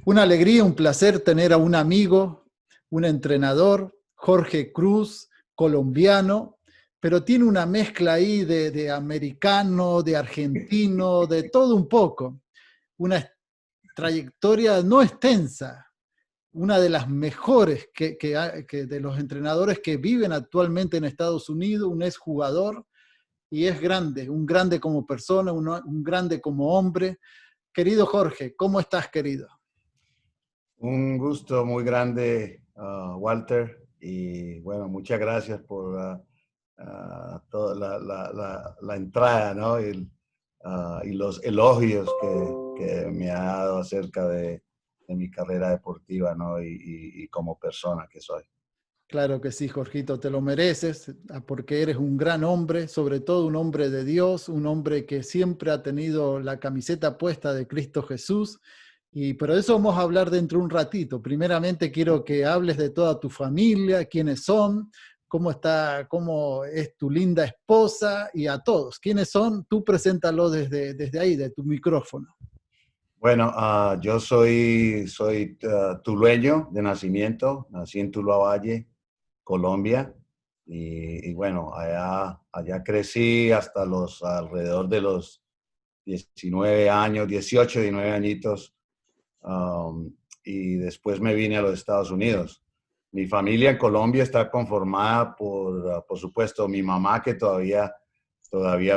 Una alegría, un placer tener a un amigo, un entrenador, Jorge Cruz, colombiano, pero tiene una mezcla ahí de americano, de argentino, de todo un poco. Una trayectoria no extensa, una de las mejores que de los entrenadores que viven actualmente en Estados Unidos, un exjugador, y es grande, un grande como persona, un grande como hombre. Querido Jorge, ¿cómo estás, querido? Un gusto muy grande, Walter, y bueno, muchas gracias por toda la entrada, ¿no? Y los elogios que me ha dado acerca de mi carrera deportiva, ¿no? Y como persona que soy. Claro que sí, Jorgito, te lo mereces, porque eres un gran hombre, sobre todo un hombre de Dios, un hombre que siempre ha tenido la camiseta puesta de Cristo Jesús. Pero de eso vamos a hablar dentro de un ratito. Primeramente quiero que hables de toda tu familia, quiénes son, cómo está, cómo es tu linda esposa y a todos. ¿Quiénes son? Tú preséntalo desde ahí, de tu micrófono. Bueno, yo soy tulueño de nacimiento, nací en Tuluá Valle, Colombia, y bueno, allá crecí hasta alrededor de los 19 años, 18, 19 añitos, y después me vine a los Estados Unidos. Mi familia en Colombia está conformada por supuesto, mi mamá que todavía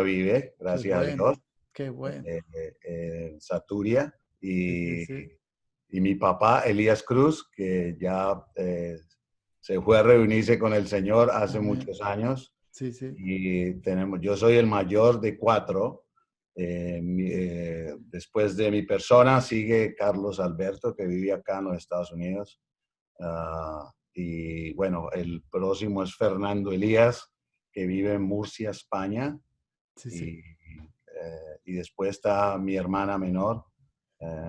vive, Qué gracias a bueno, Dios, qué bueno. en Saturia, Sí, sí, y, sí. y mi papá, Elías Cruz, que ya se fue a reunirse con el Señor hace Amén. muchos años. Sí, sí. Yo soy el mayor de cuatro. Después de mi persona sigue Carlos Alberto, que vive acá en los Estados Unidos. Y bueno, el próximo es Fernando Elías, que vive en Murcia, España. Sí, sí. Y después está mi hermana menor,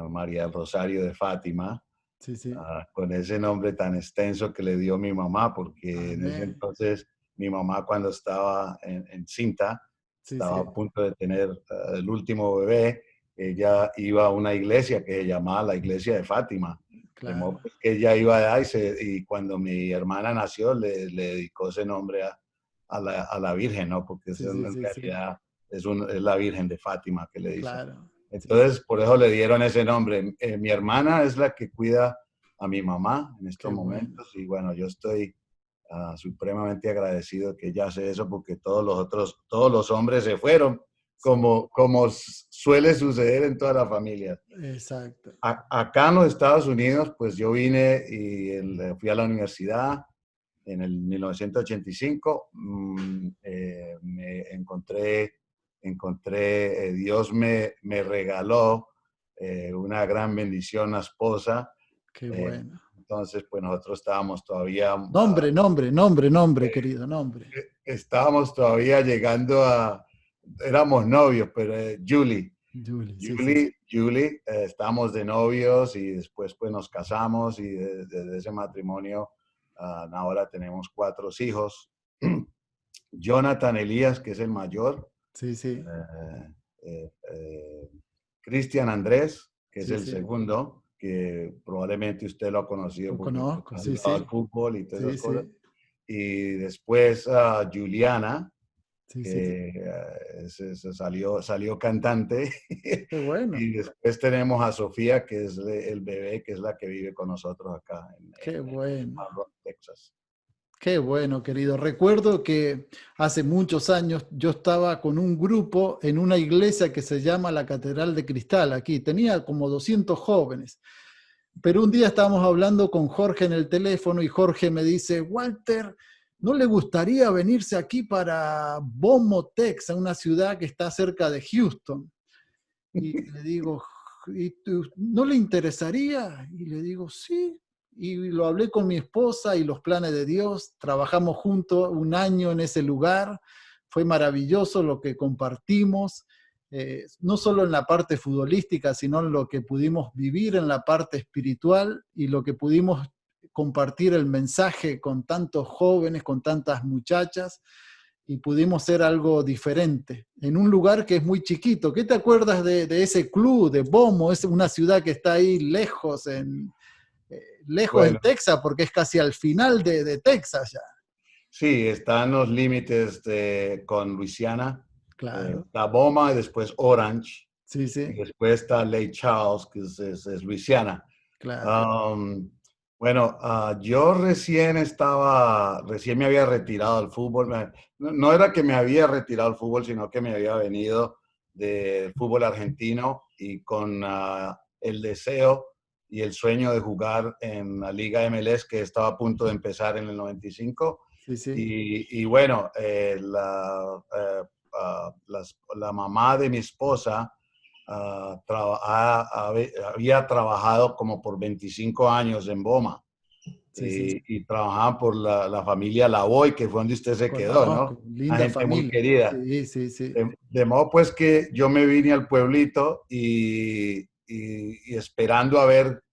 María del Rosario de Fátima, Sí, sí. con ese nombre tan extenso que le dio mi mamá, porque en ese Amén. entonces mi mamá, cuando estaba en cinta, Sí, estaba sí. a punto de tener el último bebé. Ella iba a una iglesia que se llamaba la iglesia de Fátima, de modo Claro. que ella iba allá y cuando mi hermana nació le dedicó ese nombre a la Virgen, ¿no? Porque Sí, eso sí, en sí, sí. realidad es la Virgen de Fátima que le dicen. Claro. Sí, sí. Entonces, por eso le dieron ese nombre. Mi hermana es la que cuida a mi mamá en Qué estos bueno. momentos y bueno, yo estoy supremamente agradecido que ella hace eso porque todos los hombres se fueron, Sí. como suele suceder en todas las familias. Exacto. Acá en los Estados Unidos, pues yo vine y fui a la universidad en el 1985. Me encontré, Dios me regaló una gran bendición, una esposa. Qué eh, bueno. entonces, pues nosotros estábamos todavía, Nombre, querido, nombre. estábamos todavía llegando éramos novios, pero Julie, sí, sí. estábamos de novios y después pues nos casamos y desde ese matrimonio ahora tenemos cuatro hijos. Jonathan Elías, que es el mayor, Sí, sí. eh, Cristian Andrés, que es Sí, el sí. segundo, que probablemente usted lo ha conocido Lo porque pues, conozco, ha sí, jugado sí. al fútbol y todas Sí, esas cosas. sí. Y después Juliana, Sí, sí. que salió cantante. Qué bueno. Y después tenemos a Sofía, que es el bebé, que es la que vive con nosotros acá Qué en bueno. Pablo, Texas. Qué bueno, querido. Recuerdo que hace muchos años yo estaba con un grupo en una iglesia que se llama la Catedral de Cristal aquí. Tenía como 200 jóvenes. Pero un día estábamos hablando con Jorge en el teléfono y Jorge me dice, Walter, ¿no le gustaría venirse aquí para Beaumont, Texas, una ciudad que está cerca de Houston? Y le digo, ¿no le interesaría? Y le digo, sí. Y lo hablé con mi esposa y los planes de Dios. Trabajamos juntos un año en ese lugar. Fue maravilloso lo que compartimos, no solo en la parte futbolística, sino en lo que pudimos vivir en la parte espiritual y lo que pudimos compartir el mensaje con tantos jóvenes, con tantas muchachas. y pudimos ser algo diferente, en un lugar que es muy chiquito. ¿Qué te acuerdas de ese club de Bomo? Es una ciudad que está ahí lejos en Bueno, Texas, porque es casi al final de Texas ya. sí, están los límites con Luisiana, Claro, está Boma y después Orange, sí, y sí, después está Lake Charles, que es Luisiana. claro. Um, bueno, yo recién me había retirado del fútbol. No era que me había retirado del fútbol, sino que me había venido del fútbol argentino y con el deseo y el sueño de jugar en la Liga MLS que estaba a punto de empezar en el 95. Sí, sí, Y bueno, la mamá de mi esposa había trabajado como por 25 años en Boma sí, sí, sí. y trabajaba por la familia Lavoy, que fue donde usted se quedó, ¿no? Conozco, Una linda gente muy familia. querida. Sí, sí, sí. De modo pues que yo me vine al pueblito y esperando a ver,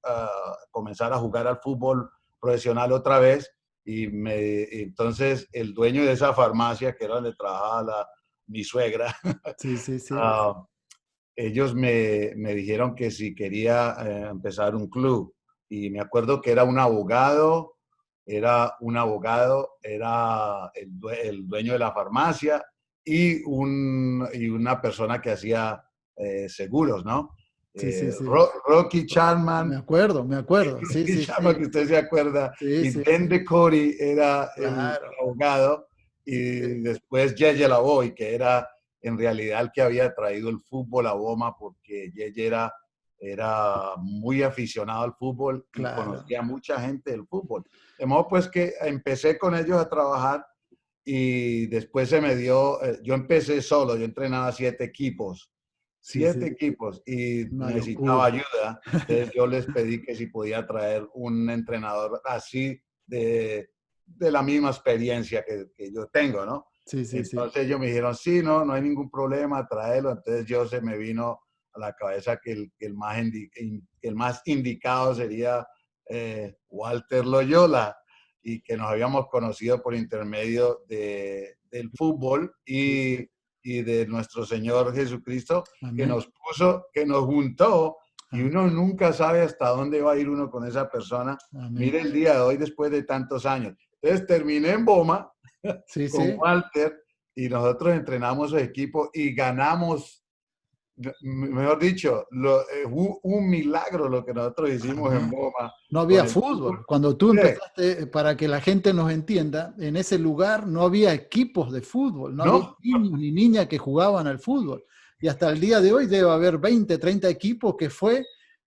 comenzar a jugar al fútbol profesional otra vez. Entonces el dueño de esa farmacia, que era donde trabajaba mi suegra, Sí, sí, sí. uh, ellos me dijeron que si quería empezar un club. Y me acuerdo que era el dueño de la farmacia y una persona que hacía seguros, ¿no? Sí, sí, sí. Rocky Charman, Me acuerdo, me acuerdo. Sí, Rocky sí, Charman, sí. que usted se acuerda, Sí, y sí, Ben sí. DeCory era el Claro. abogado, Sí, y después Yeye Lavoy, que era en realidad el que había traído el fútbol a Boma, porque Yeye era muy aficionado al fútbol y claro. conocía a mucha gente del fútbol. De modo pues que empecé con ellos a trabajar y después se me dio, yo empecé solo, yo entrenaba Sí, siete sí. equipos y Una necesitaba locura. ayuda. Entonces yo les pedí que si podía traer un entrenador así de la misma experiencia que yo tengo, ¿no? Sí, sí, sí. Entonces ellos me dijeron, sí, no hay ningún problema, tráelo. Entonces yo se me vino a la cabeza que el más indicado sería Walter Loyola y que nos habíamos conocido por intermedio del fútbol Sí, sí. y de nuestro Señor Jesucristo Amén. que nos juntó y Amén. uno nunca sabe hasta dónde va a ir uno con esa persona. Amén. Mire el día de hoy después de tantos años. Entonces terminé en Boma Sí, con sí. Walter y nosotros entrenamos su equipo y ganamos, mejor dicho, un milagro lo que nosotros hicimos en Amén. Boma No con había el fútbol. fútbol. Cuando tú Sí, empezaste, para que la gente nos entienda, en ese lugar no había equipos de fútbol, no había ¿no? niños ni niñas que jugaban al fútbol. Y hasta el día de hoy debe haber 20, 30 equipos que fue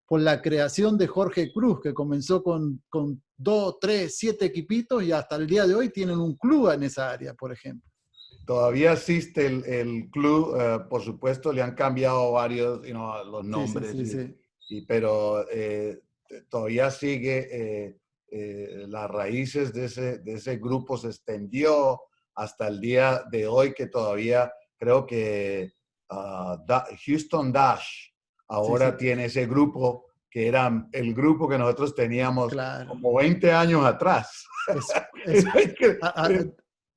por la creación de Jorge Cruz, que comenzó con 2, 3, 7 equipitos y hasta el día de hoy tienen un club en esa área, por ejemplo. Todavía existe el club, por supuesto, le han cambiado varios los Sí, sí, nombres, sí, sí. pero todavía sigue, las raíces de ese grupo se extendió hasta el día de hoy, que todavía creo que Houston Dash Sí, ahora sí. tiene ese grupo, que era el grupo que nosotros teníamos Claro. como 20 años atrás. Es,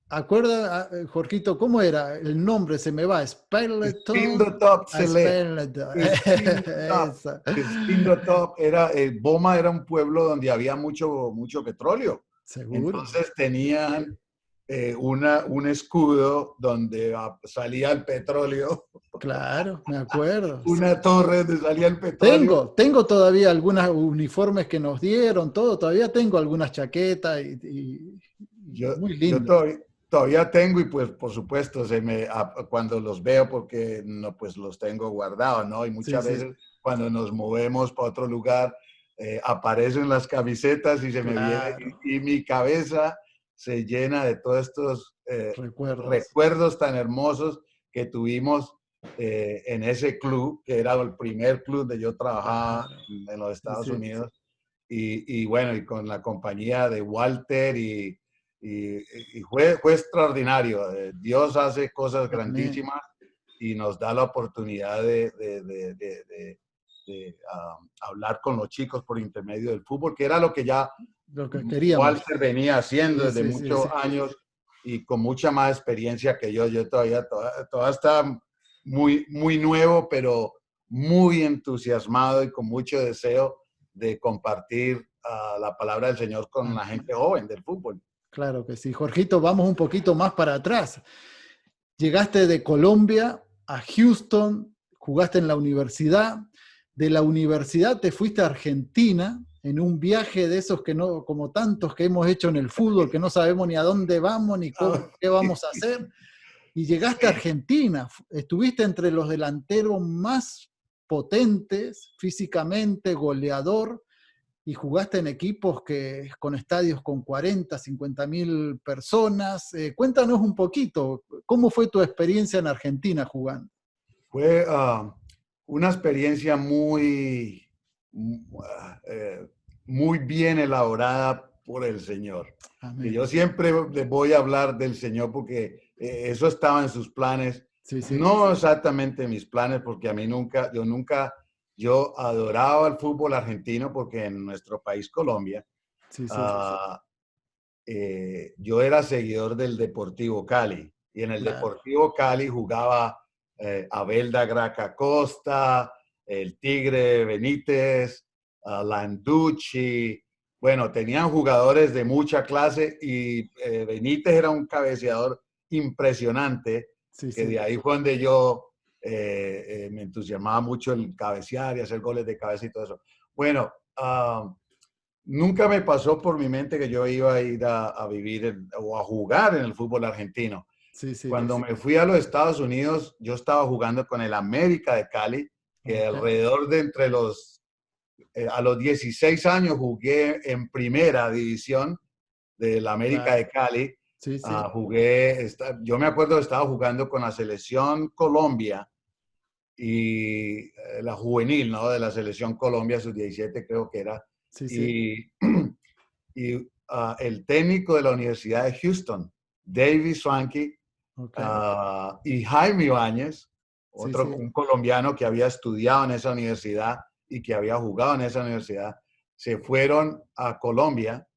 acuerda, Jorgito, ¿cómo era? El nombre se me va. Speleton. Spindletop A Select. Speleton. Spindletop. Esa. Spindletop Boma era un pueblo donde había mucho petróleo. Seguro. Entonces Sí, sí. tenían un escudo donde salía el petróleo, Claro, me acuerdo. Sí. una torre donde salía el petróleo. Tengo todavía algunos uniformes que nos dieron, todo. Todavía tengo algunas chaquetas y muy Yo lindo. todavía tengo y pues por supuesto cuando los veo porque no pues los tengo guardados, ¿no? Y Sí, muchas sí. veces cuando nos movemos para otro lugar aparecen las camisetas y se me viene Claro. y mi cabeza se llena de todos estos Recuerdos. recuerdos tan hermosos que tuvimos en ese club, que era el primer club donde yo trabajaba Claro. en los Sí, Estados sí. Unidos y bueno, y con la compañía de Walter y, y fue extraordinario. Dios hace cosas Amén. grandísimas y nos da la oportunidad de hablar con los chicos por intermedio del fútbol, que era lo que ya Lo que queríamos. Walter venía haciendo Sí, desde sí, sí, muchos sí. años y con mucha más experiencia que yo todavía está muy, muy nuevo, pero muy entusiasmado y con mucho deseo de compartir la palabra del Señor con la gente joven del fútbol. Claro que sí. Jorgito, vamos un poquito más para atrás. Llegaste de Colombia a Houston, jugaste en la universidad, de la universidad te fuiste a Argentina en un viaje de esos que no, como tantos que hemos hecho en el fútbol, que no sabemos ni a dónde vamos ni qué vamos a hacer, y llegaste a Argentina, estuviste entre los delanteros más potentes físicamente, goleador, y jugaste en equipos con estadios con 40, 50 mil personas. Cuéntanos un poquito, ¿cómo fue tu experiencia en Argentina jugando? Fue una experiencia muy, muy bien elaborada por el Señor. Que Amén. yo siempre les voy a hablar del Señor porque eso estaba en sus planes. Sí, sí, No exactamente mis planes, porque a mí yo adoraba el fútbol argentino porque en nuestro país, Colombia, sí, sí, uh, yo era seguidor del Deportivo Cali. Y en el claro. Deportivo Cali jugaba Abel da Graca Costa, el Tigre Benítez, Landucci. Bueno, tenían jugadores de mucha clase y Benítez era un cabeceador impresionante, Sí, que sí, de ahí fue donde yo me entusiasmaba mucho el cabecear y hacer goles de cabeza y todo eso. Bueno, nunca me pasó por mi mente que yo iba a ir a vivir o a jugar en el fútbol argentino. sí, sí. Cuando me fui a los Estados Unidos, yo estaba jugando con el América de Cali, que Ok. alrededor de a los 16 años jugué en primera división del América Claro. de Cali. Sí, sí, Yo me acuerdo que estaba jugando con la selección Colombia y la juvenil, ¿no? De la selección Colombia, sus 17 creo que era. sí, sí. Y, el técnico de la Universidad de Houston, David Swanky, Ok. y Jaime Ibáñez, Sí, un sí. colombiano que había estudiado en esa universidad y que había jugado en esa universidad, se fueron a Colombia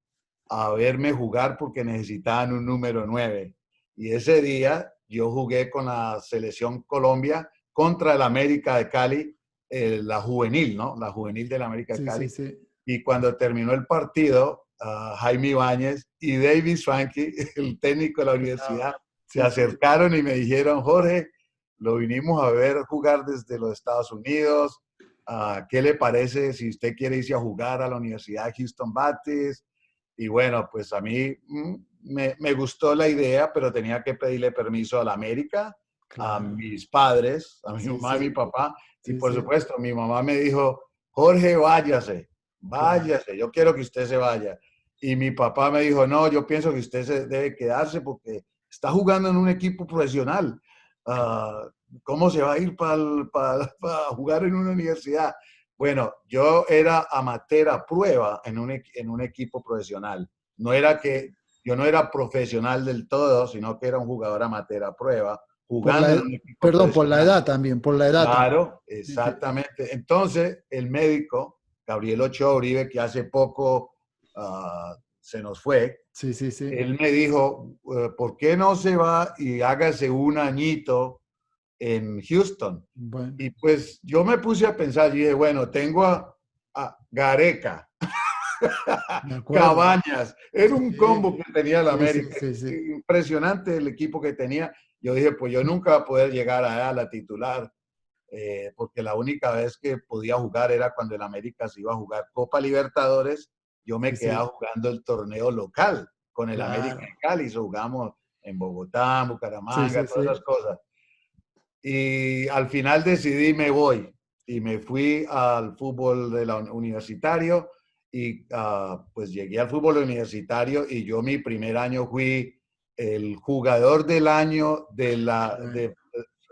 a verme jugar porque necesitaban un número 9. Y ese día yo jugué con la selección Colombia contra el América de Cali, la juvenil, ¿no? La juvenil del América de Sí, sí, Cali. sí. Y cuando terminó el partido, Jaime Ibáñez y David Swanky, el técnico de la universidad, Estaba. se Sí, sí. acercaron y me dijeron: Jorge, lo vinimos a ver jugar desde los Estados Unidos. ¿Qué le parece si usted quiere irse a jugar a la Universidad de Houston Baptist? Y bueno, pues a mí me gustó la idea, pero tenía que pedirle permiso a la América, a Claro. mis padres, a mi Sí, mamá y mi sí. papá. Y Sí, por sí. supuesto, mi mamá me dijo: Jorge, váyase, Claro. váyase, yo quiero que usted se vaya. Y mi papá me dijo: no, yo pienso que usted se debe quedarse porque está jugando en un equipo profesional. Uh, ¿Cómo se va a ir para jugar en una universidad? Bueno, yo era amateur a prueba en un equipo profesional. No era que yo no era profesional del todo, sino que era un jugador amateur a prueba, Por jugando la, en un equipo perdón, por la profesional. edad también, por la edad también. Claro, Sí, sí. exactamente. Entonces, el médico, Gabriel Ochoa Uribe, que hace poco se nos fue, Sí, sí, sí. él me dijo: ¿por qué no se va y hágase un añito en Houston? Bueno, Y pues yo me puse a pensar y dije: bueno, tengo a Gareca, me acuerdo. Cabañas, era un Sí, combo que tenía la sí, sí, América. sí, sí. Impresionante el equipo que tenía. Yo dije: pues yo nunca voy a poder llegar a la titular, porque la única vez que podía jugar era cuando el América se iba a jugar Copa Libertadores. Yo me Sí, quedaba sí. jugando el torneo local con el América de Claro. Cali. Jugamos en Bogotá, en Sí, Bucaramanga, sí, todas esas sí. cosas. Y al final decidí me voy y me fui al fútbol universitario y pues llegué al fútbol universitario y yo mi primer año fui el jugador del año Bueno.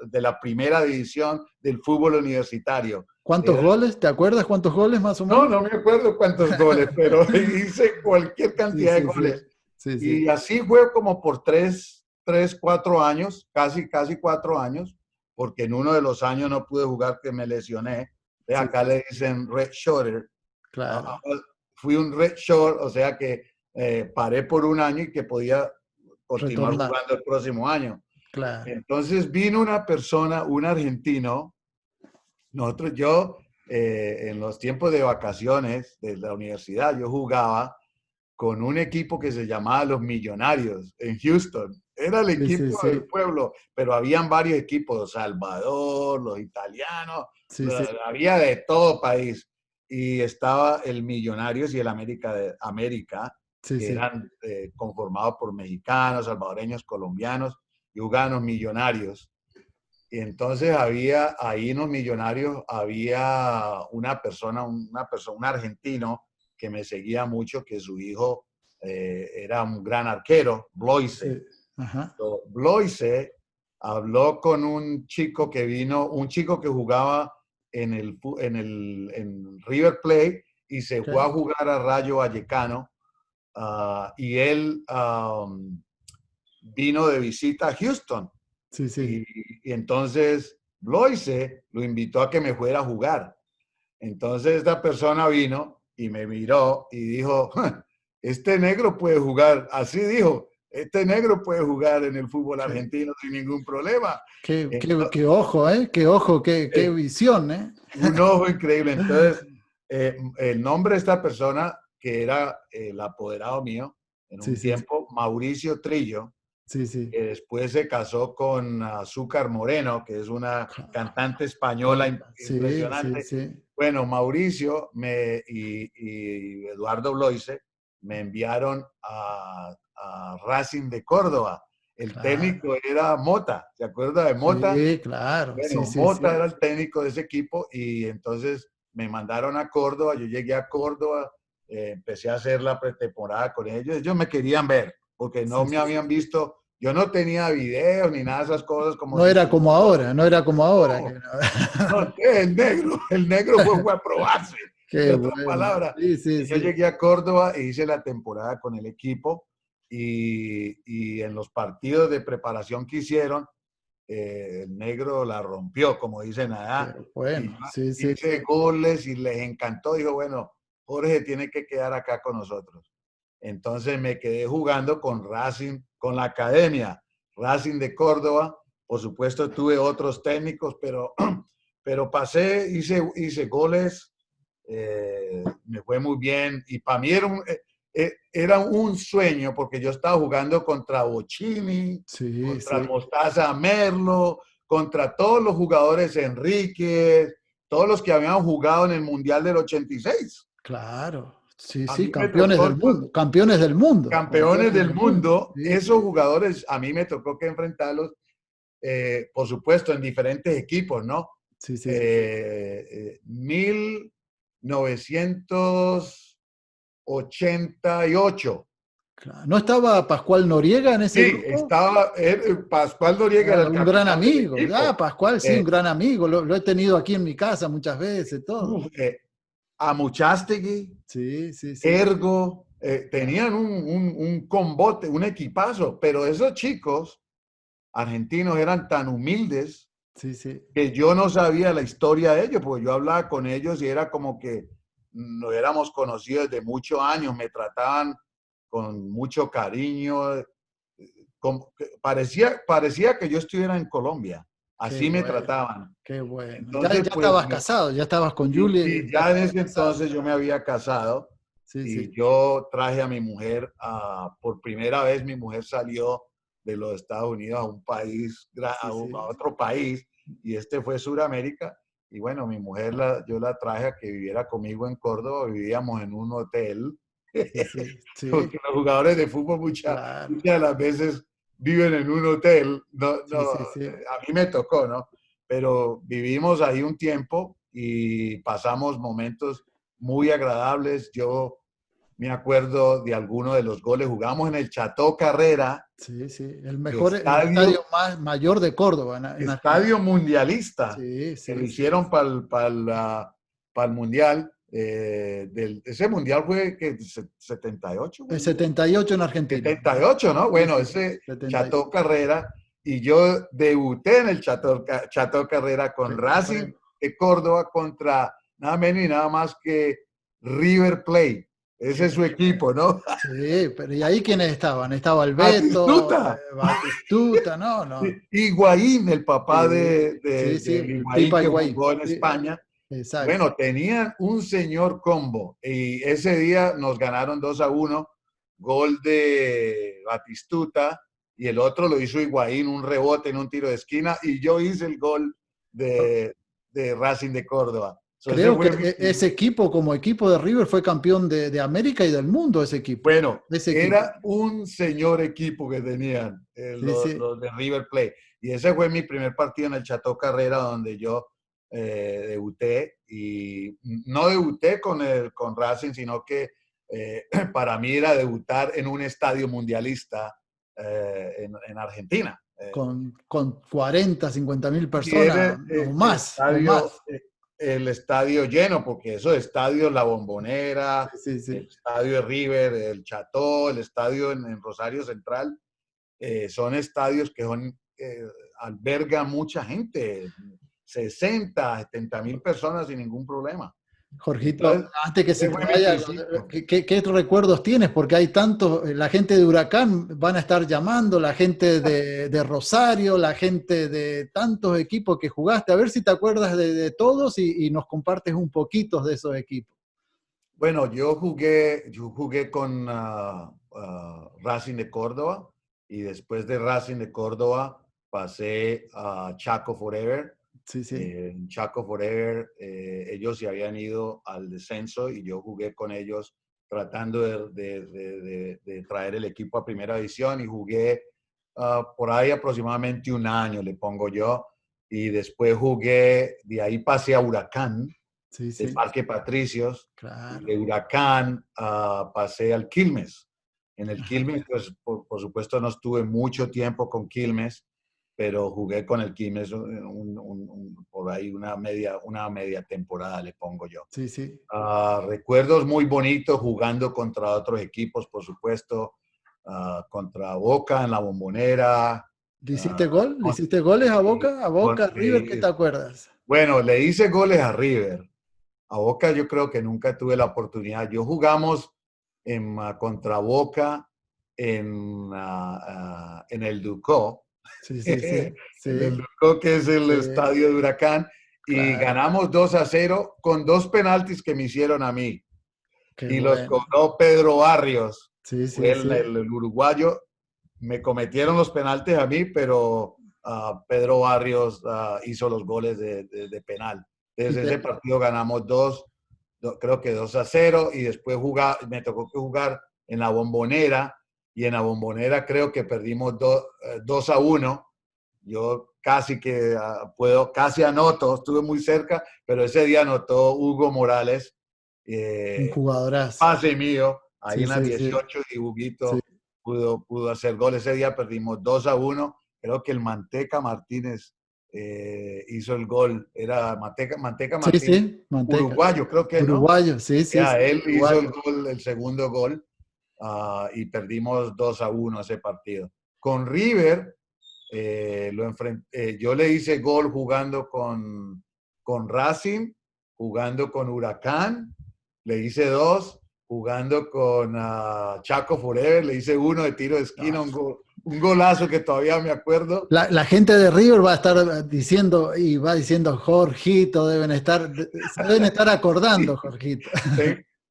de la primera división del fútbol universitario. ¿Cuántos Era, goles? ¿Te acuerdas cuántos goles más o no, menos? no me acuerdo cuántos goles, pero hice cualquier Sí, cantidad de sí, sí. goles. Sí, Y sí. así fue como por 4 años, casi 4 años, porque en uno de los años no pude jugar, que me lesioné. Sí, Acá sí. le dicen red shoulder. Ah, Claro. Fui un red short, o sea que paré por un año y que podía continuar Retornar, jugando el próximo año. claro. Entonces vino una persona, un argentino, yo en los tiempos de vacaciones de la universidad, yo jugaba con un equipo que se llamaba Los Millonarios en Houston. Era el Sí, sí, equipo del sí, pueblo, pero habían varios equipos, Salvador, los italianos, sí, sí, había de todo país. Y estaba el Millonarios y el América, sí, que sí, eran conformados por mexicanos, salvadoreños, colombianos, y jugaban los Millonarios. Y entonces había ahí en los Millonarios, había un argentino que me seguía mucho, que su hijo era un gran arquero, Bloise. sí. Ajá, Bloise habló con un chico que vino, un chico que jugaba en River Plate y se fue a ok. jugar a Rayo Vallecano, y él vino de visita a Houston. Sí, sí. Y entonces Bloise lo invitó a que me fuera a jugar. Entonces esta persona vino y me miró y dijo, este negro puede jugar, así dijo, este negro puede jugar en el fútbol Qué, argentino sin ningún problema. qué ojo, ¿eh? Qué ojo, qué Eh, visión, ¿eh? un ojo increíble. Entonces, el nombre de esta persona, que era el apoderado mío en Sí, un sí, tiempo, Mauricio Trillo, sí, sí. que después se casó con Azúcar Moreno, que es una cantante española Sí, sí, impresionante. sí. Bueno, Mauricio y Eduardo Bloise me enviaron a Racing de Córdoba. El Claro. técnico era Mota, ¿se acuerda de Mota? Sí, claro. Sí, Bueno, sí, Mota sí. era el técnico de ese equipo y entonces me mandaron a Córdoba, yo llegué a Córdoba, empecé a hacer la pretemporada con ellos me querían ver porque no Sí, me sí, sí. habían visto, yo no tenía videos ni nada de esas cosas como No se era tiene como ahora. ahora, no era como ahora. No, no, el negro fue a probarse, Qué en otras bueno. palabras. Sí, sí, Yo sí. llegué a Córdoba e hice la temporada con el equipo y en los partidos de preparación que hicieron, el negro la rompió, como dicen Qué allá, y bueno. yo Sí, sí, hice sí. goles y les encantó. Dijo, bueno, Jorge tiene que quedar acá con nosotros. Entonces me quedé jugando con Racing, con la academia Racing de Córdoba. Por supuesto tuve otros técnicos, pero pasé, hice goles, me fue muy bien y para mí era un sueño porque yo estaba jugando contra Bocini, Sí, contra sí. Mostaza Merlo, contra todos los jugadores Enríquez, todos los que habían jugado en el Mundial del 86. Claro. Sí, A sí. mí me Campeones tocó del mundo. Campeones del mundo. campeones Campeones del del mundo. mundo, Sí, esos sí. jugadores a mí me tocó que enfrentarlos, por supuesto, en diferentes equipos, ¿no? Sí, sí. 1988. Claro. ¿No estaba Pascual Noriega en ese Sí, grupo? estaba Pascual Noriega, era el Un gran capitán del amigo. Ah, equipo. Pascual, sí, un Eh, gran amigo. Lo he tenido aquí en mi casa muchas veces, todo. uf, Amuchastegui, Sí, sí, sí. Ergo, Claro. tenían un combote, un equipazo, pero esos chicos argentinos eran tan humildes Sí, sí. que yo no sabía la historia de ellos, porque yo hablaba con ellos y era como que no éramos conocidos desde muchos años, me trataban con mucho cariño, parecía que yo estuviera en Colombia, Qué así me bueno, trataban. qué bueno. Ya, Entonces, ya pues, estabas casado, ya estabas con y Julie, ya ya en estabas ese casado. entonces yo me había casado Sí, y sí, yo traje a mi mujer, por primera vez mi mujer salió de los Estados Unidos a un país, sí, a sí. otro país, y este fue Sudamérica. Y bueno, mi mujer, yo la traje a que viviera conmigo en Córdoba, vivíamos en un hotel, Sí, sí, sí, porque los jugadores de fútbol claro. muchas de las veces viven en un hotel, no, no, Sí, sí, sí. a mí me tocó, ¿no? Pero vivimos ahí un tiempo y pasamos momentos muy agradables. Yo me acuerdo de algunos de los goles. Jugamos en el Chateau Carrera, Sí, sí. El mejor, el estadio estadio, más mayor de Córdoba en Argentina. estadio mundialista, Sí, que lo sí, sí. hicieron para el Mundial. Ese Mundial fue que 78, El güey. 78 en Argentina. 78, ¿no? Sí, Bueno, sí, ese 78. Chateau Carrera, y yo debuté en el Chateau Carrera con Qué Racing bueno. de Córdoba contra nada menos y nada más que River Plate. Ese es su equipo, ¿no? Sí, pero ¿y ahí quiénes estaban? Estaba el Beto, Batistuta. Batistuta, no, no. Higuaín, el papá Sí, sí, del el Higuaín Pipa que Higuaín. jugó en Sí, España. exacto. Bueno, tenían un señor combo y ese día nos ganaron 2-1, gol de Batistuta y el otro lo hizo Higuaín, un rebote en un tiro de esquina y yo hice el gol de Racing de Córdoba. So, ese Creo que fue mi, ese equipo, como equipo de River, fue campeón de América y del mundo, ese equipo. bueno, Ese equipo. era un señor equipo que tenían Sí, sí. los de River Plate. Y ese fue mi primer partido en el Chateau Carrera, donde yo debuté. Y no debuté con Racing, sino que para mí era debutar en un estadio mundialista en Argentina. Con 40, 50.000 Y era personas, o más. el estadio lleno, porque esos estadios, La Bombonera, Sí, sí, el sí. estadio de River, el Chateau, el estadio en Rosario Central, son estadios que albergan mucha gente, 60, 70.000 personas sin ningún problema. Jorgito, Entonces, antes que se ese te fue mi vaya, principio. ¿qué recuerdos tienes? Porque hay tantos, la gente de Huracán van a estar llamando, la gente de Rosario, la gente de tantos equipos que jugaste. A ver si te acuerdas de todos y nos compartes un poquito de esos equipos. Bueno, yo jugué con Racing de Córdoba y después de Racing de Córdoba pasé a Chaco Forever. Sí, sí. En Chaco Forever ellos se habían ido al descenso y yo jugué con ellos tratando de traer el equipo a primera división y jugué por ahí aproximadamente un año, le pongo yo. Y después jugué, de ahí pasé a Huracán Sí, de sí. Parque Patricios, y Claro. de Huracán pasé al Quilmes. En el Ajá. Quilmes, pues por supuesto no estuve mucho tiempo con Quilmes, pero jugué con el Quilmes por ahí una media temporada, le pongo yo. Sí, sí. Recuerdos muy bonitos jugando contra otros equipos, por supuesto, contra Boca en la Bombonera. ¿Le hiciste ah, gol? ¿Le con- hiciste goles a y Boca? ¿A Boca, a River? ¿Qué te acuerdas? bueno, le hice goles a River. A Boca yo creo que nunca tuve la oportunidad. Yo jugamos contra Boca en el Ducó, Sí, sí, sí. en el Sí, Ducó, que es el sí, estadio de Huracán, y claro. ganamos 2-0 con dos penaltis que me hicieron a mí. Qué Y los bueno. cobró Pedro Barrios, Sí, fue sí, sí. el uruguayo. Me cometieron los penaltis a mí, pero Pedro Barrios hizo los goles de penal. Y Desde ese te- partido ganamos creo que 2-0, y después me tocó que jugar en la Bombonera, y en la Bombonera creo que perdimos 2-1. Yo casi que casi anoto, estuve muy cerca, pero ese día anotó Hugo Morales, un jugadorazo. pase mío, ahí Sí, en la sí, sí. 18, y Sí. Huguito pudo hacer gol. Ese día perdimos 2-1. Creo que el Manteca Martínez hizo el gol. Era Manteca Sí, Martínez, sí, Manteca. uruguayo, creo que, ¿no? Uruguayo, sí, sí, Ya, sí, él hizo el uruguayo. gol, el segundo gol, y perdimos 2-1 ese partido. Con River, yo le hice gol jugando con Racing, jugando con Huracán, le hice dos, jugando con Chaco Forever, le hice uno de tiro de esquina, No. un golazo que todavía me acuerdo. La gente de River va a estar diciendo, y va diciendo, Jorgito, se deben estar acordando, Jorgito.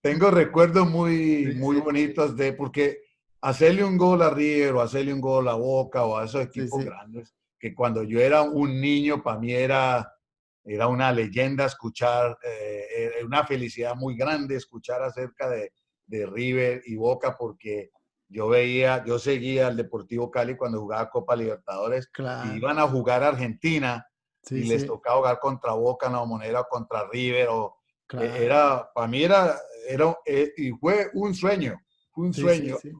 Tengo recuerdos muy, Sí, muy sí, bonitos porque hacerle un gol a River o hacerle un gol a Boca o a esos sí, equipos sí. grandes, que cuando yo era un niño, para mí era una leyenda escuchar, era una felicidad muy grande escuchar acerca de River y Boca, porque yo seguía al Deportivo Cali cuando jugaba Copa Libertadores, y Claro. iban a jugar a Argentina y Sí, les sí, tocaba jugar contra Boca en la Bombonera o contra River. claro. Para mí y fue un Sí, sí, sueño. sí.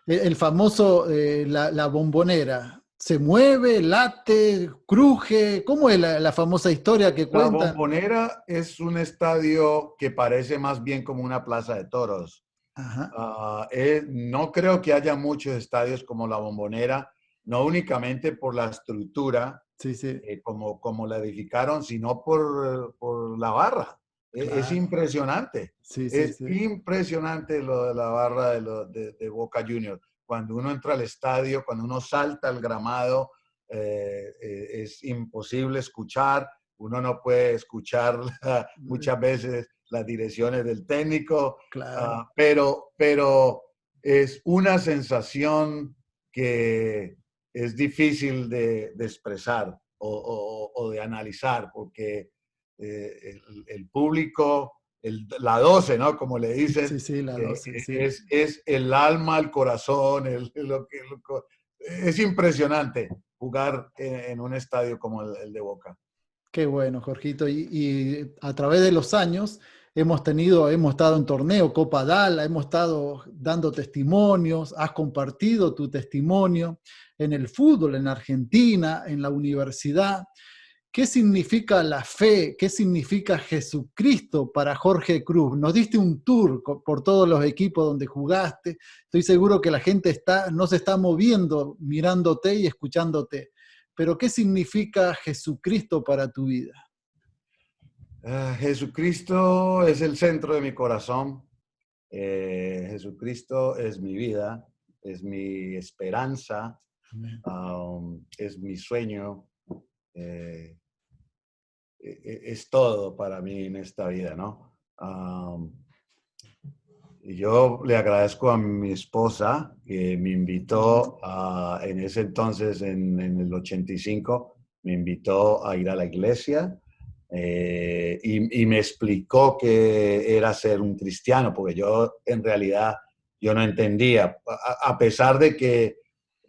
El famoso, la bombonera, ¿se mueve, late, cruje? ¿Cómo es la famosa historia que La cuentan? Bombonera es un estadio que parece más bien como una plaza de toros. Ajá. No creo que haya muchos estadios como la Bombonera, no únicamente por la estructura, Sí, sí. como la edificaron, sino por la barra. Es Claro. impresionante. Sí, sí, Es sí. impresionante lo de la barra de Boca Juniors. Cuando uno entra al estadio, cuando uno salta al gramado, es imposible escuchar. Uno no puede escuchar muchas veces las direcciones del técnico, Claro. pero es una sensación que es difícil de expresar o de analizar, porque el público, la 12, ¿no? Como le dicen, Sí, sí, la 12, sí. es el alma, el corazón, es impresionante jugar en un estadio como el de Boca. Qué bueno, Jorgito. Y a través de los años hemos estado en torneo, Copa Dala, hemos estado dando testimonios, has compartido tu testimonio en el fútbol, en Argentina, en la universidad. ¿Qué significa la fe? ¿Qué significa Jesucristo para Jorge Cruz? Nos diste un tour por todos los equipos donde jugaste. Estoy seguro que la gente no se está moviendo mirándote y escuchándote. Pero ¿qué significa Jesucristo para tu vida? Jesucristo es el centro de mi corazón. Jesucristo es mi vida, es mi esperanza, Amén. es mi sueño. eh, es todo para mí en esta vida, ¿no? Y yo le agradezco a mi esposa que me invitó en ese entonces, en el 85, me invitó a ir a la iglesia y me explicó que era ser un cristiano, porque yo en realidad yo no entendía, a pesar de que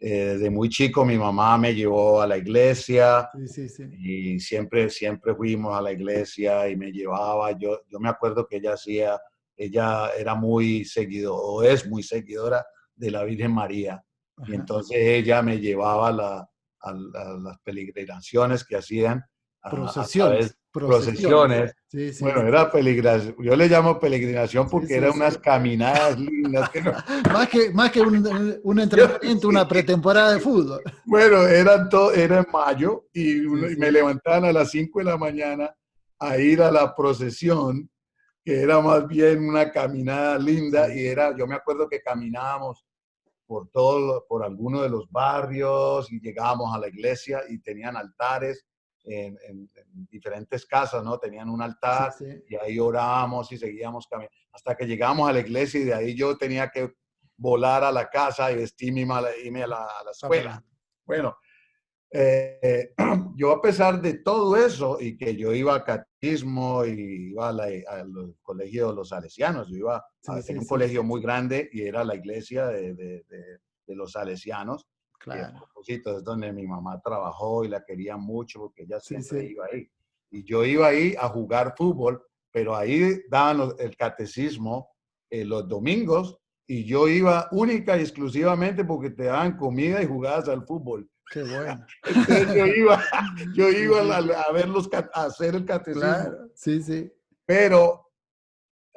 de muy chico mi mamá me llevó a la iglesia Sí, sí, sí. y siempre fuimos a la iglesia y me llevaba. Yo me acuerdo que ella era muy seguidora, o es muy seguidora de la Virgen María. Y Ajá. entonces ella me llevaba a las peregrinaciones que hacían a través Procesiones, procesiones. procesiones. Sí, sí, Bueno, sí. era peregrinación. Yo le llamo peregrinación Sí, porque sí, eran sí. unas caminadas lindas que no. Más que un Yo, entrenamiento, sí. una pretemporada de fútbol. Bueno, era en mayo Sí, y me sí. levantaban a las 5 de la mañana a ir a la procesión, que era más bien una caminada linda Sí, y sí. yo me acuerdo que caminábamos por alguno de los barrios y llegábamos a la iglesia y tenían altares en diferentes casas, ¿no? Tenían un Sí, altar sí. y ahí orábamos y seguíamos caminando hasta que llegamos a la iglesia y de ahí yo tenía que volar a la casa y vestirme y irme a la escuela. Bueno, yo a pesar de todo eso y que yo iba a catecismo y iba al colegio de los salesianos, yo Sí, tenía sí, un sí. colegio muy grande y era la iglesia de los salesianos, que a Claro. propósito es donde mi mamá trabajó y la quería mucho porque ella Sí, siempre sí. iba ahí. Y yo iba ahí a jugar fútbol, pero ahí daban el catecismo los domingos y yo iba única y exclusivamente porque te daban comida y jugabas al fútbol. Qué bueno. Entonces yo Sí, iba sí. a hacer el catecismo. Claro. Sí, sí. Pero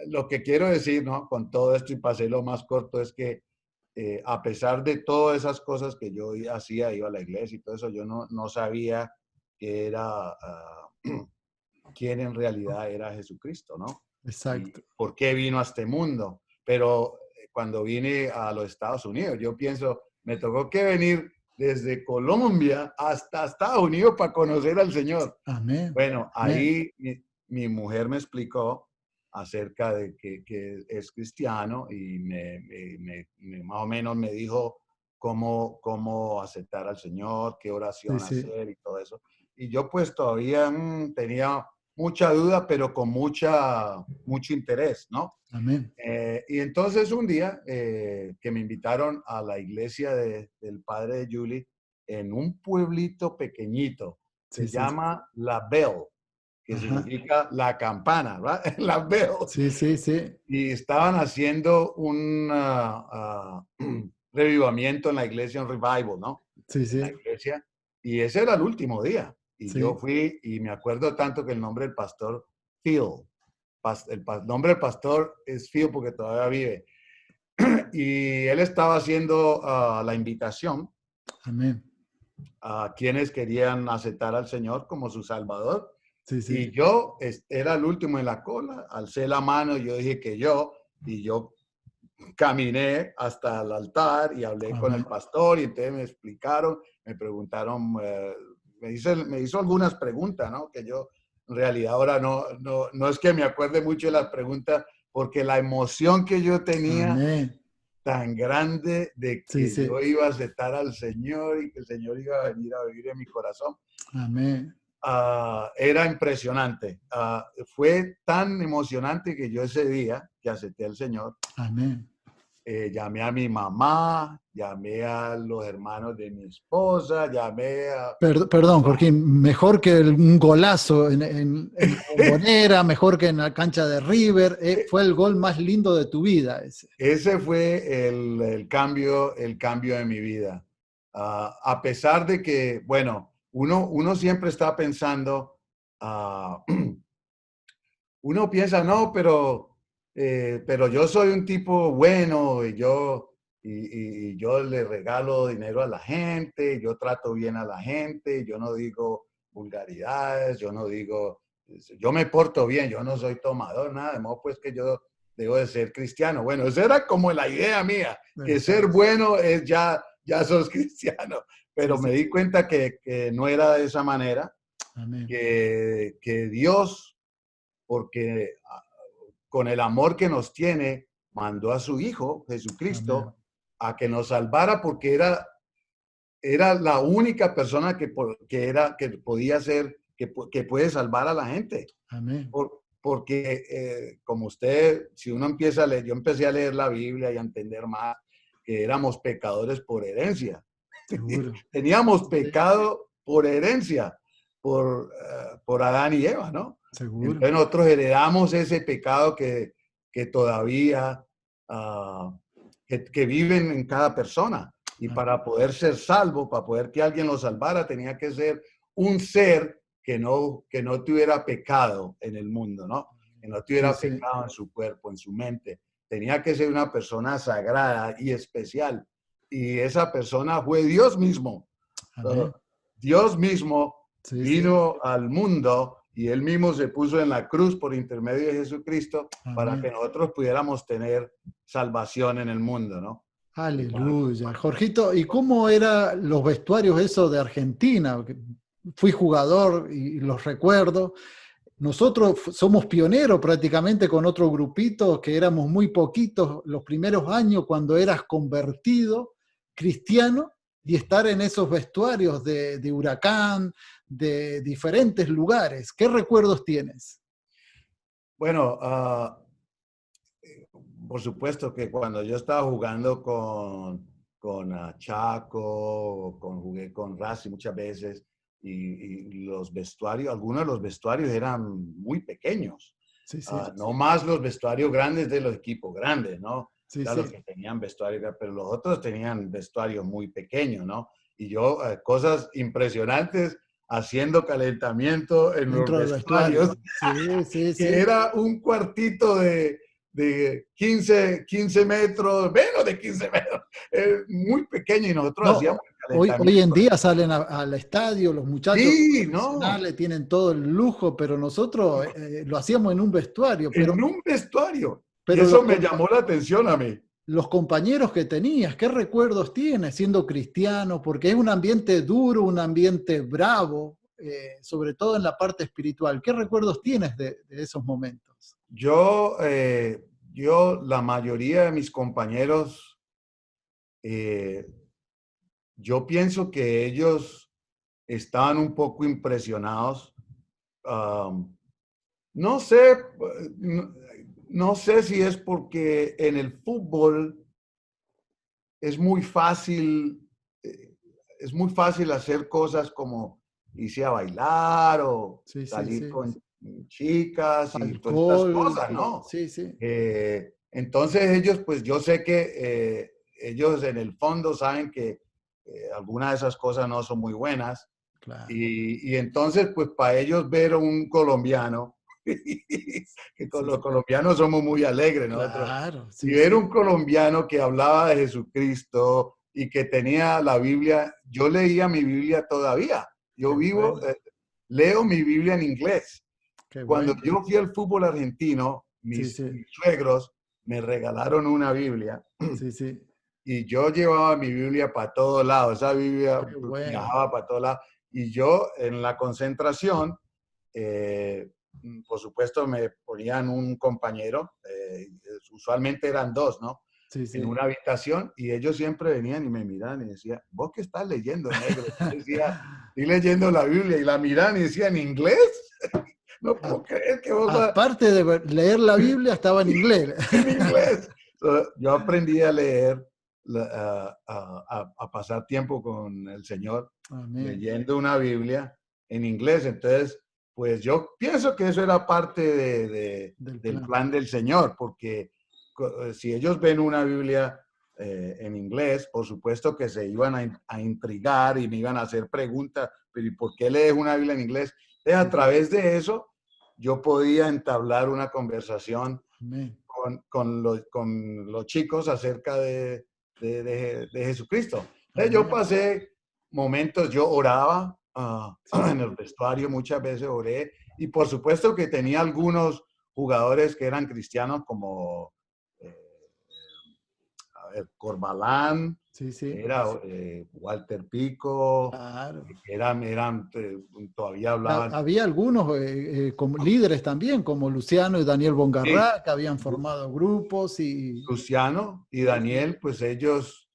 lo que quiero decir, ¿no? Con todo esto y pasé lo más corto es que a pesar de todas esas cosas que yo hacía, iba a la iglesia y todo eso, yo no sabía que era, quién en realidad era Jesucristo, ¿no? Y Exacto. por qué vino a este mundo. Pero cuando vine a los Estados Unidos, yo pienso, me tocó que venir desde Colombia hasta Estados Unidos para conocer al Señor. Amén. Bueno, Amén. ahí mi mujer me explicó acerca de que es cristiano y más o menos me dijo cómo aceptar al Señor, qué Sí, oración sí. hacer y todo eso. Y yo pues todavía tenía mucha duda, pero con mucho interés, ¿no? Amén. Y entonces un día que me invitaron a la iglesia del padre de Julie en un pueblito pequeñito, Sí, se sí. llama La Belle, que Ajá. significa la campana, ¿verdad? La Belle. Sí, sí, sí. Y estaban haciendo un revivamiento en la iglesia, un revival, ¿no? Sí, En la sí. iglesia. Y ese era el último día. Y yo Sí. fui y me acuerdo tanto que el nombre del pastor, Phil, nombre del pastor es Phil porque todavía vive. Y él estaba haciendo la invitación Amén. a quienes querían aceptar al Señor como su Salvador. Sí, sí. Y yo era el último en la cola, alcé la mano, yo dije que yo, y yo caminé hasta el altar y hablé con el Amén. pastor y entonces me explicaron, me preguntaron, me hizo algunas preguntas, ¿no? Que yo en realidad ahora no es que me acuerde mucho de las preguntas, porque la emoción que yo tenía Amén. tan grande de Sí, que sí. yo iba a aceptar al Señor y que el Señor iba a venir a vivir en mi corazón, Amén. era impresionante. Fue tan emocionante que yo ese día que acepté al Señor, Amén. llamé a mi mamá, llamé a los hermanos de mi esposa, llamé a... Perdón, Joaquín, mejor que un golazo en la Bombonera, mejor que en la cancha de River, fue el gol más lindo de tu vida ese. Ese fue el cambio de mi vida. A pesar de que, bueno, uno siempre está pensando, ah, uno piensa, no, pero yo soy un tipo bueno y yo le regalo dinero a la gente, yo trato bien a la gente, yo no digo vulgaridades, yo me porto bien, yo no soy tomador, nada, de modo pues que yo debo de ser cristiano. Bueno, esa era como la idea mía, que ser Exacto. bueno es ya sos cristiano, Sí, pero me sí. di cuenta que no era de esa manera, Amén. que Dios, porque con el amor que nos tiene, mandó a su Hijo, Amén. Jesucristo, a que nos salvara porque era la única persona que podía ser, que puede salvar a la gente. Amén. Porque como usted, si uno empieza a leer, yo empecé a leer la Biblia y a entender más que éramos pecadores por herencia. Seguro. Teníamos Sí, pecado por herencia, por Adán y Eva, ¿no? seguro. Entonces nosotros heredamos ese pecado que todavía, uh, que viven en cada persona. Y Amén. para poder ser salvo, para poder que alguien lo salvara, tenía que ser un ser que no tuviera pecado en el mundo, ¿no? Que no Sí, tuviera sí. pecado en su cuerpo, en su mente. Tenía que ser una persona sagrada y especial. Y esa persona fue Dios mismo. Amén. Dios mismo Sí, sí. vino al mundo y él mismo se puso en la cruz por intermedio de Jesucristo para que Amén. nosotros pudiéramos tener salvación en el mundo, ¿no? Y Aleluya. Jorgito, ¿y cómo eran los vestuarios eso de Argentina? Fui jugador y los recuerdo. Nosotros somos pioneros prácticamente con otro grupito que éramos muy poquitos los primeros años cuando eras convertido cristiano y estar en esos vestuarios de Huracán, de diferentes lugares. ¿Qué recuerdos tienes? bueno, por supuesto que cuando yo estaba jugando con Chaco, jugué con Racing muchas veces y los vestuarios, algunos de los vestuarios eran muy pequeños. Sí, sí, No más los vestuarios grandes de los equipos grandes, ¿no? sí, Ya los sí. que tenían vestuario, pero los otros tenían vestuarios muy pequeños, ¿no? Y yo, cosas impresionantes haciendo calentamiento en los Dentro del vestuarios, vestuario. Sí, sí, que sí. era un cuartito de 15 metros, menos de 15 metros, muy pequeño y nosotros hacíamos No, el hoy en calentamiento. día salen al estadio, los muchachos Sí, no, profesionales tienen todo el lujo, pero nosotros lo hacíamos en un vestuario, en un vestuario. Y pero eso me llamó la atención a mí. los compañeros que tenías, ¿qué recuerdos tienes siendo cristiano? Porque es un ambiente duro, un ambiente bravo, sobre todo en la parte espiritual. ¿Qué recuerdos tienes de esos momentos? La mayoría de mis compañeros, eh, yo pienso que ellos estaban un poco impresionados. Um, no sé, no, no sé si es porque en el fútbol es muy fácil, eh, es muy fácil hacer cosas como irse a bailar o Sí, sí, salir sí. con chicas y todas estas Alcohol, cosas, ¿no? sí, sí, Entonces ellos, pues yo sé que ellos en el fondo saben que algunas de esas cosas no son muy buenas claro. y entonces, pues para ellos ver a un colombiano, que con Sí, los sí. colombianos somos muy alegres nosotros, Claro, y sí, ver sí. un colombiano que hablaba de Jesucristo y que tenía la Biblia, yo leía mi Biblia todavía, yo Qué vivo, bueno. leo mi Biblia en inglés. Qué Cuando bueno. yo fui al fútbol argentino, Sí, mis sí, suegros me regalaron una Biblia sí, sí. y yo llevaba mi Biblia para todos lados. Esa Biblia Qué bueno. viajaba para todos lados. Y yo en la concentración, por supuesto, me ponían un compañero, usualmente eran dos, ¿no? Sí, En sí. una habitación y ellos siempre venían y me miraban y decían, ¿vos qué estás leyendo, negro? Yo decía, estoy leyendo la Biblia y la miraban y decían, ¿en inglés? No puedo creer que vos vas Aparte de leer la Biblia, estaba en inglés. en inglés. Yo aprendí a leer, a pasar tiempo con el Señor Amén. leyendo una Biblia en inglés. Entonces, pues yo pienso que eso era parte Del del plan. plan del Señor, porque si ellos ven una Biblia en inglés, por supuesto que se iban a intrigar y me iban a hacer preguntas, pero ¿y por qué lees una Biblia en inglés? Entonces, a Sí, sí. través de eso, yo podía entablar una conversación Amén. con los chicos acerca de Jesucristo. Entonces yo Amén. pasé momentos, yo oraba Sí, en el sí. vestuario, muchas veces oré, y por supuesto que tenía algunos jugadores que eran cristianos como eh, a ver, Corbalán, Sí, sí. era Walter Pico, Claro. todavía hablaban. Había algunos como líderes también, como Luciano y Daniel Sí, Bongarrá, que habían formado grupos y... Luciano y Sí, sí. Daniel, pues ellos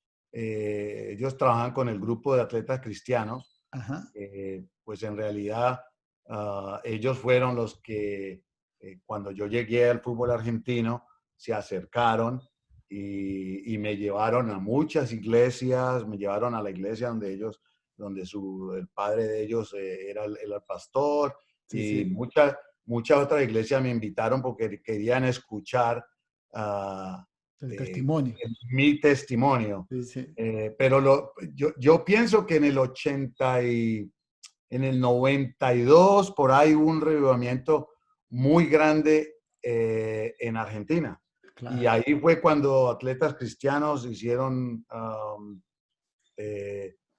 trabajan con el grupo de atletas cristianos. Ajá. Pues en realidad ellos fueron los que cuando yo llegué al fútbol argentino se acercaron y me llevaron a muchas iglesias, me llevaron a la iglesia donde ellos, el padre de ellos era el pastor Sí, y sí. muchas otras iglesias me invitaron porque querían escuchar uh, El eh, testimonio. mi testimonio. Sí, sí. Pero yo pienso que en el 92, por ahí hubo un revivamiento muy grande en Argentina. Y Claro. ahí fue cuando atletas cristianos hicieron,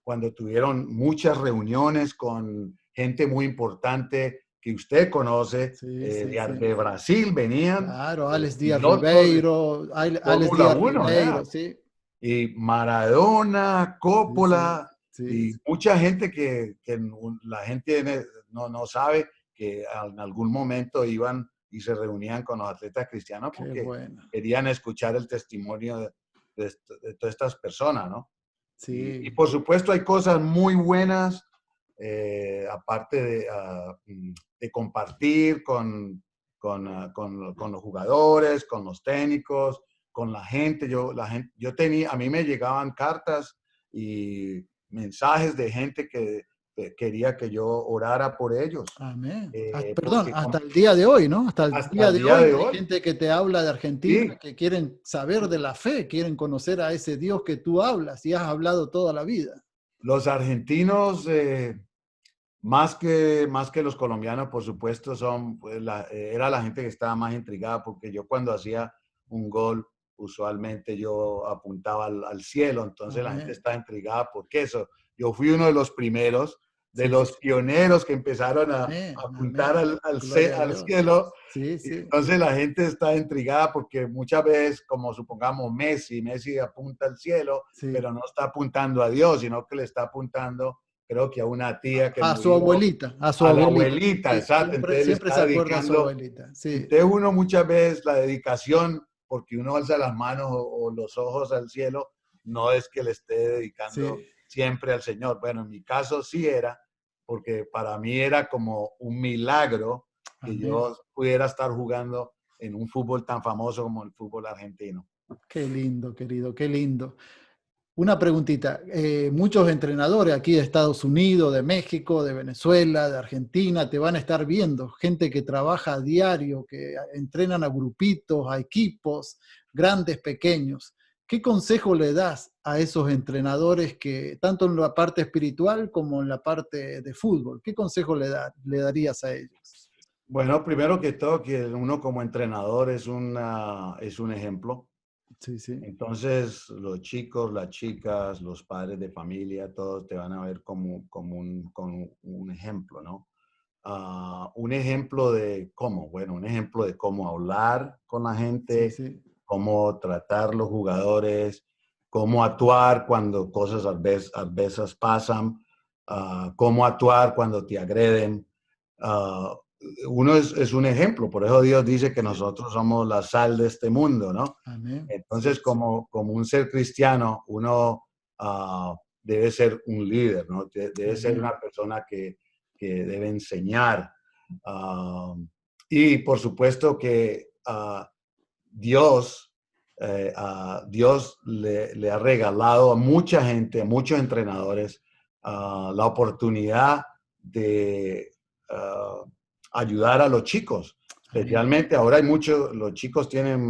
cuando tuvieron muchas reuniones con gente muy importante que usted conoce, Sí, sí, sí. de Brasil venían, Claro, Alex Díaz pilotos de Ribeiro, Alex Fórmula Díaz 1, Ribeiro, sí. y Maradona, Sí, sí. Coppola, Sí, y sí. mucha gente que la gente no sabe que en algún momento iban y se reunían con los atletas cristianos Qué porque bueno. querían escuchar el testimonio de todas estas personas, ¿no? Y Sí. por supuesto hay cosas muy buenas, aparte de compartir con los jugadores, con los técnicos, con la gente. A mí me llegaban cartas y mensajes de gente que quería que yo orara por ellos. Amén. Perdón, Porque hasta el día de hoy, ¿no? Hasta el hasta día el de día hoy de hay hoy, gente que te habla de Argentina, sí, que quieren saber de la fe, quieren conocer a ese Dios que tú hablas y has hablado toda la vida. los argentinos, más que los colombianos, por supuesto, pues, era la gente que estaba más intrigada, porque yo cuando hacía un gol, usualmente yo apuntaba al cielo, entonces la gente Amén. estaba intrigada porque eso. Yo fui uno de los primeros, de Sí, sí. los pioneros que empezaron a Amén, apuntar amén. al Gloria a Dios. cielo. Sí, Y sí. entonces la gente está intrigada porque muchas veces, como supongamos Messi apunta al cielo, Sí. pero no está apuntando a Dios, sino que le está apuntando, creo que a una tía que A su murió, abuelita, a su a la abuelita. abuelita, Sí, exacto. siempre, Entonces le siempre se está acuerda a su dedicando. abuelita. Sí, Entonces uno muchas veces la dedicación, porque uno alza las manos o los ojos al cielo, no es que le esté dedicando sí. siempre al Señor. Bueno, en mi caso sí era, porque para mí era como un milagro que Amén. yo pudiera estar jugando en un fútbol tan famoso como el fútbol argentino. Qué lindo, querido, qué lindo. Una preguntita. Muchos entrenadores aquí de Estados Unidos, de México, de Venezuela, de Argentina, te van a estar viendo. Gente que trabaja a diario, que entrenan a grupitos, a equipos, grandes, pequeños. ¿Qué consejo le das a esos entrenadores que, tanto en la parte espiritual como en la parte de fútbol, qué consejo le darías a ellos? Bueno, primero que todo, que uno como entrenador es un ejemplo. Sí, sí, Entonces, los chicos, las chicas, los padres de familia, todos te van a ver como un ejemplo, ¿no? un ejemplo de cómo, bueno, un ejemplo de cómo hablar con la Sí, gente, sí. cómo tratar los jugadores, cómo actuar cuando cosas adversas pasan, cómo actuar cuando te agreden. Ah, Uno es un ejemplo, por eso Dios dice que Sí. nosotros somos la sal de este mundo, ¿no? Amén. Sí, Entonces, sí. como un ser cristiano, uno debe ser un líder, ¿no? Debe ser Amén. una persona que debe enseñar. Ah, y por supuesto que Dios, Dios le ha regalado a mucha gente, a muchos entrenadores, la oportunidad de ayudar a los chicos. Amén. Especialmente ahora hay muchos, los chicos tienen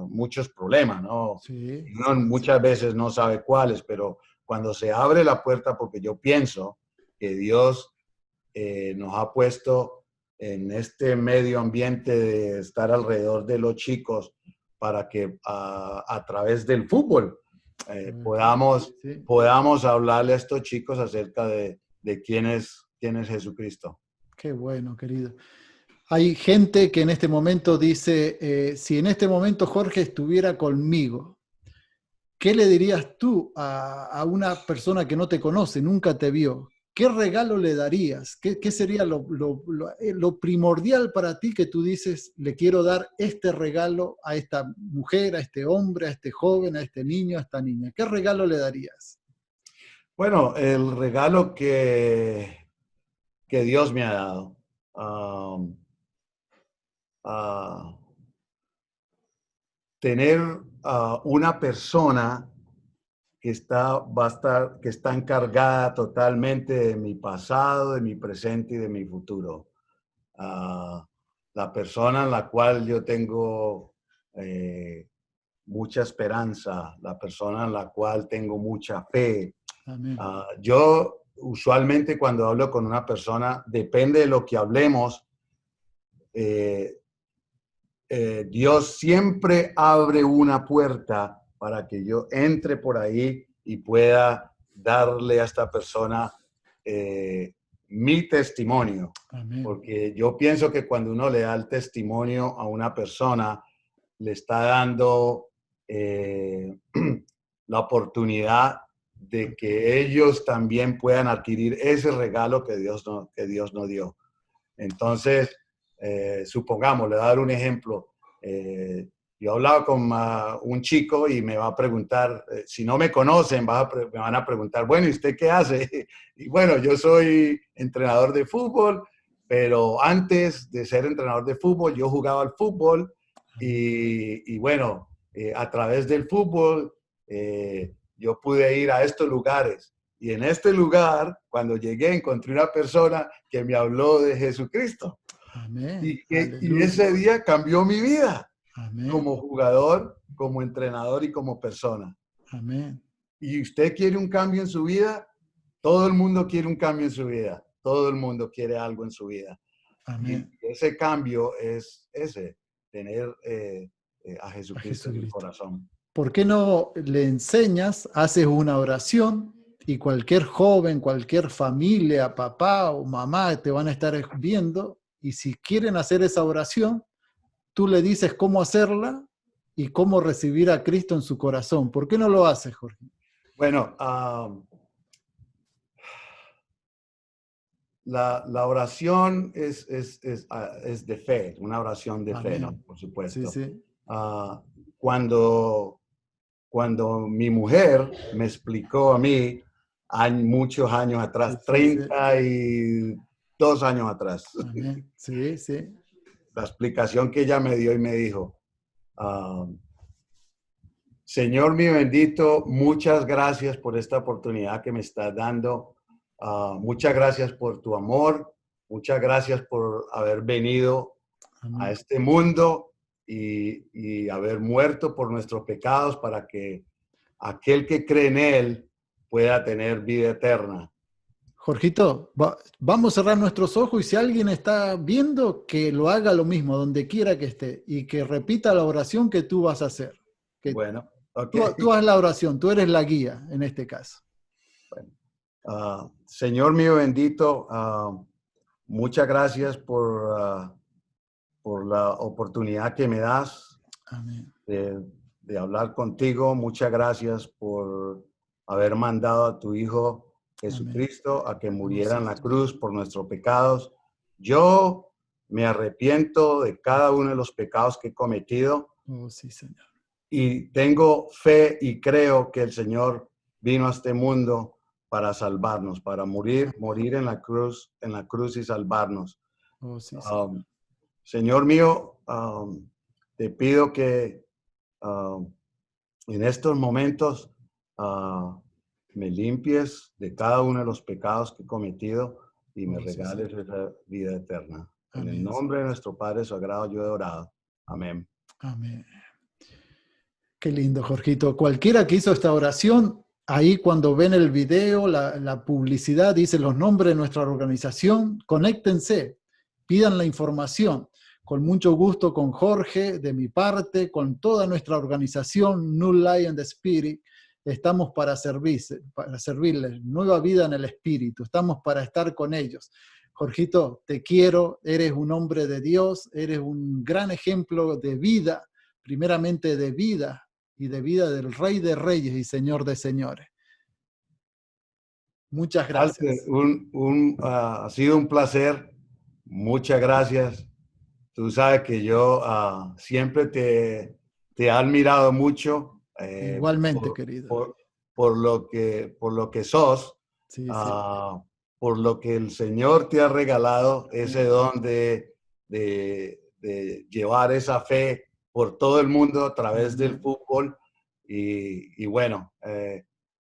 muchos problemas, ¿no? Sí, Y uno sí, sí. muchas veces no sabe cuáles, pero cuando se abre la puerta, porque yo pienso que Dios nos ha puesto en este medio ambiente de estar alrededor de los chicos para que a través del fútbol Sí, sí. podamos hablarle a estos chicos acerca de quién es Jesucristo. Qué bueno, querido. Hay gente que en este momento dice, si en este momento Jorge estuviera conmigo, ¿qué le dirías tú a una persona que no te conoce, nunca te vio? ¿Qué regalo le darías? ¿Qué sería lo primordial para ti que tú dices, le quiero dar este regalo a esta mujer, a este hombre, a este joven, a este niño, a esta niña? ¿Qué regalo le darías? Bueno, el regalo que Dios me ha dado. um, ah, Tener una persona que está encargada totalmente de mi pasado, de mi presente y de mi futuro. Ah, la persona en la cual yo tengo eh, mucha esperanza, la persona en la cual tengo mucha fe. Amén. Yo usualmente cuando hablo con una persona, depende de lo que hablemos, eh, Dios siempre abre una puerta para que yo entre por ahí y pueda darle a esta persona eh, mi testimonio. Amén. Porque yo pienso que cuando uno le da el testimonio a una persona, le está dando la oportunidad de que ellos también puedan adquirir ese regalo que Dios nos dio. Entonces, supongamos, le voy a dar un ejemplo. Yo hablaba con un chico y me va a preguntar, si no me conocen, me van a preguntar, bueno, ¿y usted qué hace? Y bueno, yo soy entrenador de fútbol, pero antes de ser entrenador de fútbol, yo jugaba al fútbol Amén. y bueno, a través del fútbol, yo pude ir a estos lugares. Y en este lugar, cuando llegué, encontré una persona que me habló de Jesucristo. Amén. Y Aleluya. ese día cambió mi vida Amén. como jugador, como entrenador y como persona. Amén. Y usted quiere un cambio en su vida, todo el mundo quiere un cambio en su vida. Todo el mundo quiere algo en su vida. Y Amén. ese cambio es ese, tener a A Jesucristo en el Jesucristo. corazón. ¿Por qué no le enseñas, haces una oración y cualquier joven, cualquier familia, papá o mamá te van a estar viendo y si quieren hacer esa oración, tú le dices cómo hacerla y cómo recibir a Cristo en su corazón? ¿Por qué no lo haces, Jorge? Bueno, la oración es de fe, una oración de fe, ¿no? Amén. Por Sí, supuesto. sí. Ah, cuando, cuando mi mujer me explicó a mí, muchos años Sí, atrás, sí, sí. 32 años atrás, Amén. Sí, sí. la explicación que ella me dio y me dijo, ah, Señor mío bendito, muchas gracias por esta oportunidad que me estás dando. Muchas gracias por tu amor. Muchas gracias por haber venido a Amén. este mundo y haber muerto por nuestros pecados para que aquel que cree en Él pueda tener vida eterna. Jorgito, vamos a cerrar nuestros ojos y si alguien está viendo, que lo haga lo mismo, donde quiera que esté, y que repita la oración que tú vas a hacer. Que Bueno, ok. tú haz la oración, tú eres la guía en este caso. Bueno, Señor mío bendito, muchas gracias por la oportunidad que me das Amén. de hablar contigo. Muchas gracias por haber mandado a tu Hijo Amén. Jesucristo a que Oh, muriera sí, en la Señor. cruz por nuestros pecados. Yo me arrepiento de cada uno de los pecados que he cometido Oh, sí, Señor. y tengo fe y creo que el Señor vino a este mundo para salvarnos, para morir en la cruz y salvarnos. Oh, sí, Señor. Señor mío, te pido que en estos momentos me limpies de cada uno de los pecados que he cometido y me Oh, sí, regales Señor. esa vida eterna. En el Amén. nombre de nuestro Padre Sagrado yo he orado. Amén. Amén. Qué lindo, Jorgito. Cualquiera que hizo esta oración, ahí cuando ven el video, la publicidad, dice los nombres de nuestra organización, conéctense, pidan la información. Con mucho gusto con Jorge, de mi parte, con toda nuestra organización, New Lion the Spirit, estamos para servirles, nueva vida en el Espíritu, estamos para estar con ellos. Jorgito, te quiero, eres un hombre de Dios, eres un gran ejemplo de vida, primeramente de vida, y de vida del Rey de Reyes y Señor de Señores. Muchas Walter, gracias. ha sido un placer. Muchas gracias. Tú sabes que yo siempre te he admirado mucho Igualmente, querido. por, por lo que sos, Sí, sí. ah, por lo que el Señor te ha regalado, ese don de llevar esa fe por todo el mundo a través del Amén. fútbol. Y bueno,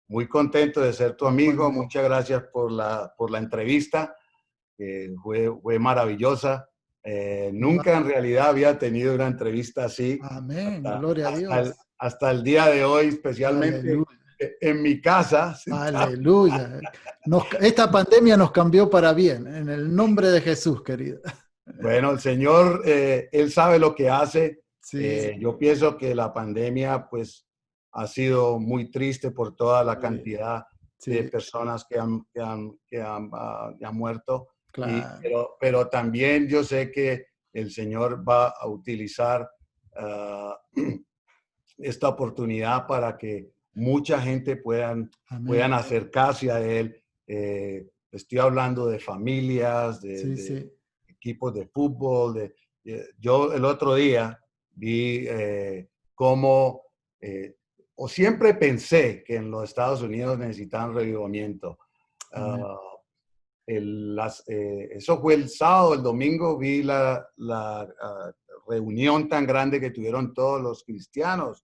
muy contento de ser tu amigo. Igualmente. Muchas gracias por la entrevista, que fue maravillosa. Igual. Nunca en realidad había tenido una entrevista así, Amén. Gloria a Dios. hasta el día de hoy, especialmente Aleluya. en mi casa. Aleluya. Esta pandemia nos cambió para bien. En el nombre de Jesús, querido. Bueno, el Señor, Él sabe lo que hace. Sí, sí. Yo pienso que la pandemia, pues, ha sido muy triste por toda la Sí, cantidad de sí, personas que han muerto. claro. Pero también yo sé que el Señor va a utilizar ah, esta oportunidad para que mucha gente puedan Amén. acercarse a Él. Estoy hablando de familias, Sí, de sí. equipos de fútbol. Yo el otro día vi cómo, o siempre pensé que en los Estados Unidos necesitan revivimiento. Amén. Ah, eso fue el sábado, el domingo vi la reunión tan grande que tuvieron todos los cristianos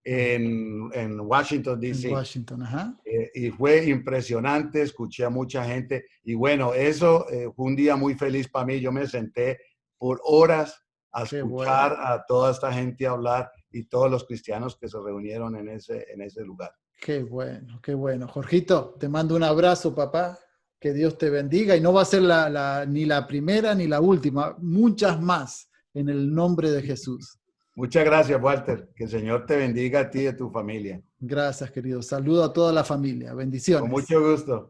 en Washington, En D.C. Washington, ajá. Y fue impresionante, escuché a mucha gente y bueno, eso fue un día muy feliz para mí. Yo me senté por horas a Qué bueno. escuchar a toda esta gente hablar y todos los cristianos que se reunieron en ese lugar. Qué bueno, qué bueno. Jorgito, te mando un abrazo, papá. Que Dios te bendiga. Y no va a ser ni la primera ni la última. Muchas más en el nombre de Jesús. Muchas gracias, Walter. Que el Señor te bendiga a ti y a tu familia. Gracias, querido. Saludo a toda la familia. Con Bendiciones. mucho gusto.